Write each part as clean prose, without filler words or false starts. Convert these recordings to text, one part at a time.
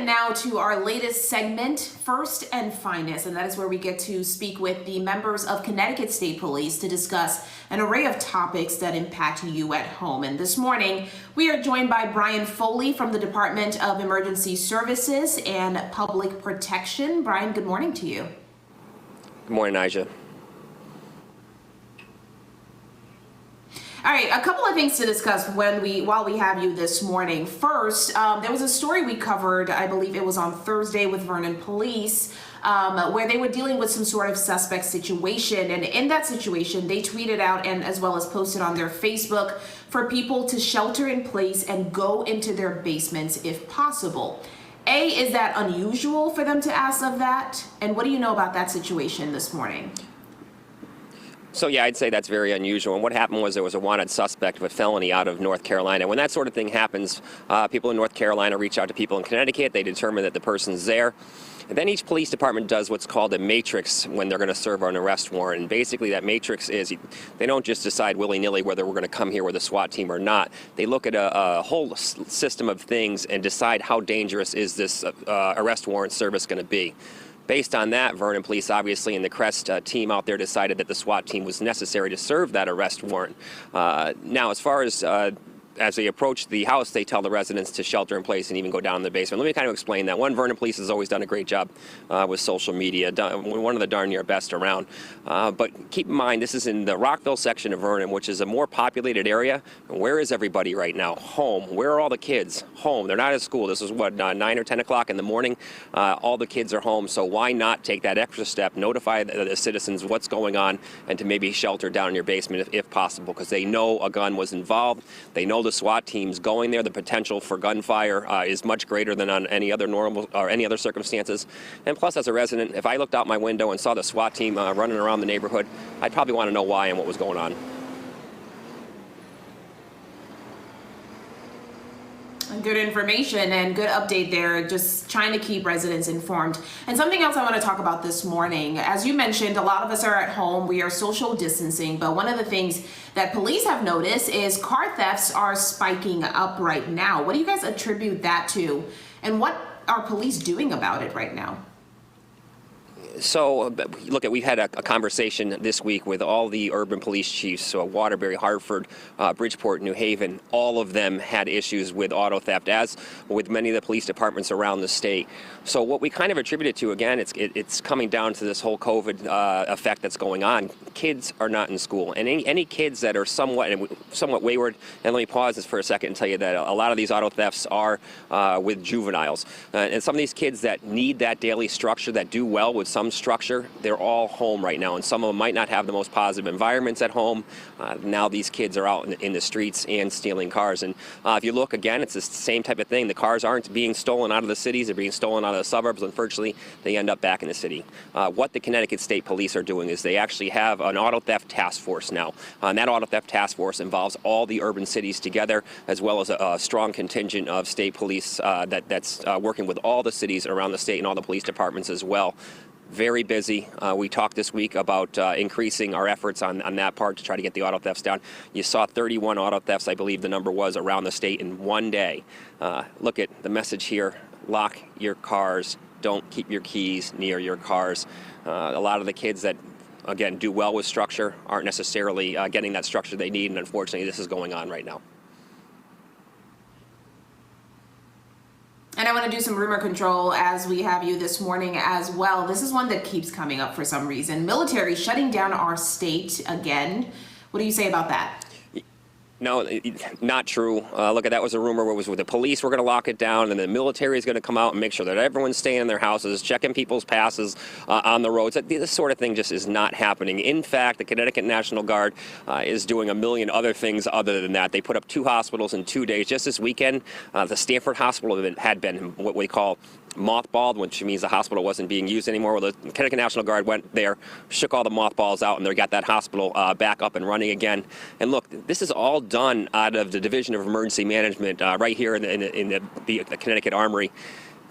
now to our latest segment, First and Finest, and that is where we get to speak with the members of Connecticut State Police to discuss an array of topics that impact you at home. And this morning, we are joined by Brian Foley from the Department of Emergency Services and Public Protection. Brian, good morning to you. Good morning, Naija. All right, a couple of things to discuss while we have you this morning. First, there was a story we covered, I believe it was on Thursday with Vernon Police, where they were dealing with some sort of suspect situation. And in that situation, they tweeted out and as well as posted on their Facebook for people to shelter in place and go into their basements if possible. Is that unusual for them to ask of that? And what do you know about that situation this morning? So yeah, I'd say that's very unusual. And what happened was there was a wanted suspect of a felony out of North Carolina. When that sort of thing happens, people in North Carolina reach out to people in Connecticut. They determine that the person's there. And then each police department does what's called a matrix when they're going to serve an arrest warrant. And basically that matrix is, they don't just decide willy-nilly whether we're going to come here with a SWAT team or not. They look at a whole system of things and decide how dangerous is this arrest warrant service going to be. Based on that, Vernon Police, obviously, and the Crest team out there decided that the SWAT team was necessary to serve that arrest warrant. Now, as they approach the house, they tell the residents to shelter in place and even go down in the basement. Let me kind of explain that. One, Vernon Police has always done a great job with social media, one of the darn near best around. But keep in mind, this is in the Rockville section of Vernon, which is a more populated area. Where is everybody right now? Home. Where are all the kids? Home. They're not at school. This is what, 9 or 10 o'clock in the morning? All the kids are home, so why not take that extra step, notify the citizens what's going on, and to maybe shelter down in your basement if possible, because they know a gun was involved. They know the SWAT teams going there. The potential for gunfire is much greater than on any other any other circumstances. And plus, as a resident, if I looked out my window and saw the SWAT team running around the neighborhood, I'd probably want to know why and what was going on. Good information and good update there, just trying to keep residents informed. And something else I want to talk about this morning, as you mentioned, a lot of us are at home, we are social distancing, but one of the things that police have noticed is car thefts are spiking up right now. What do you guys attribute that to? And what are police doing about it right now? So, look, we've had a conversation this week with all the urban police chiefs, so Waterbury, Hartford, Bridgeport, New Haven. All of them had issues with auto theft, as with many of the police departments around the state. So what we kind of attribute it to, again, it's coming down to this whole COVID effect that's going on. Kids are not in school, and any kids that are somewhat wayward, and let me pause this for a second and tell you that a lot of these auto thefts are with juveniles. And some of these kids that need that daily structure, that do well with some structure, they're all home right now, and some of them might not have the most positive environments at home. Now these kids are out in the streets and stealing cars, and if you look again, it's the same type of thing. The cars aren't being stolen out of the cities, they're being stolen out of the suburbs. Unfortunately, they end up back in the city. What the Connecticut State Police are doing is they actually have an auto theft task force now, and that auto theft task force involves all the urban cities together, as well as a strong contingent of state police that's working with all the cities around the state and all the police departments as well. Very busy. We talked this week about increasing our efforts on that part to try to get the auto thefts down. You saw 31 auto thefts, I believe the number was, around the state in one day. Look at the message here. Lock your cars. Don't keep your keys near your cars. A lot of the kids that, again, do well with structure aren't necessarily getting that structure they need, and unfortunately this is going on right now. And I want to do some rumor control as we have you this morning as well. This is one that keeps coming up for some reason. Military shutting down our state again. What do you say about that? No, not true. Look, that was a rumor where it was with the police were going to lock it down, and the military is going to come out and make sure that everyone's staying in their houses, checking people's passes on the roads. This sort of thing just is not happening. In fact, the Connecticut National Guard is doing a million other things other than that. They put up 2 hospitals in 2 days. Just this weekend, the Stanford Hospital had been what we call mothballed, which means the hospital wasn't being used anymore. Well, the Connecticut National Guard went there, shook all the mothballs out, and they got that hospital back up and running again. And look, this is all done out of the Division of Emergency Management right here in the Connecticut Armory.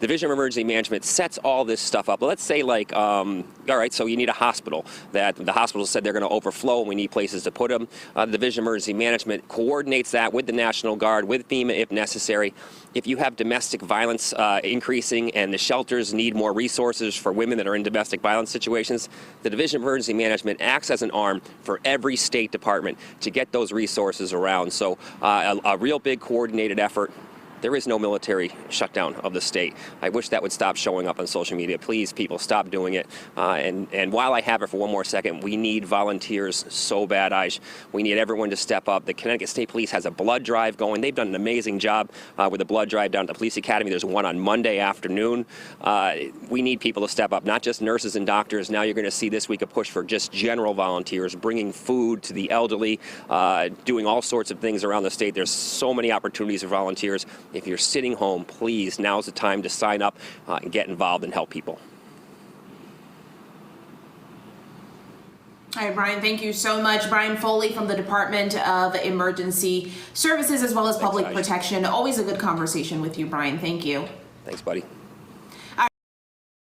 Division of Emergency Management sets all this stuff up. Let's say like, all right, so you need a hospital. That the hospital said they're going to overflow and we need places to put them. The Division of Emergency Management coordinates that with the National Guard, with FEMA if necessary. If you have domestic violence increasing and the shelters need more resources for women that are in domestic violence situations, the Division of Emergency Management acts as an arm for every state department to get those resources around. So a real big coordinated effort. There is no military shutdown of the state. I wish that would stop showing up on social media. Please, people, stop doing it. And while I have it for one more second, we need volunteers so bad, Aish. We need everyone to step up. The Connecticut State Police has a blood drive going. They've done an amazing job with the blood drive down at the Police Academy. There's one on Monday afternoon. We need people to step up, not just nurses and doctors. Now you're going to see this week a push for just general volunteers, bringing food to the elderly, doing all sorts of things around the state. There's so many opportunities for volunteers. If you're sitting home, please, now's the time to sign up and get involved and help people. All right, Brian, thank you so much. Brian Foley from the Department of Emergency Services as well as Public Protection. Always a good conversation with you, Brian. Thank you. Thanks, buddy.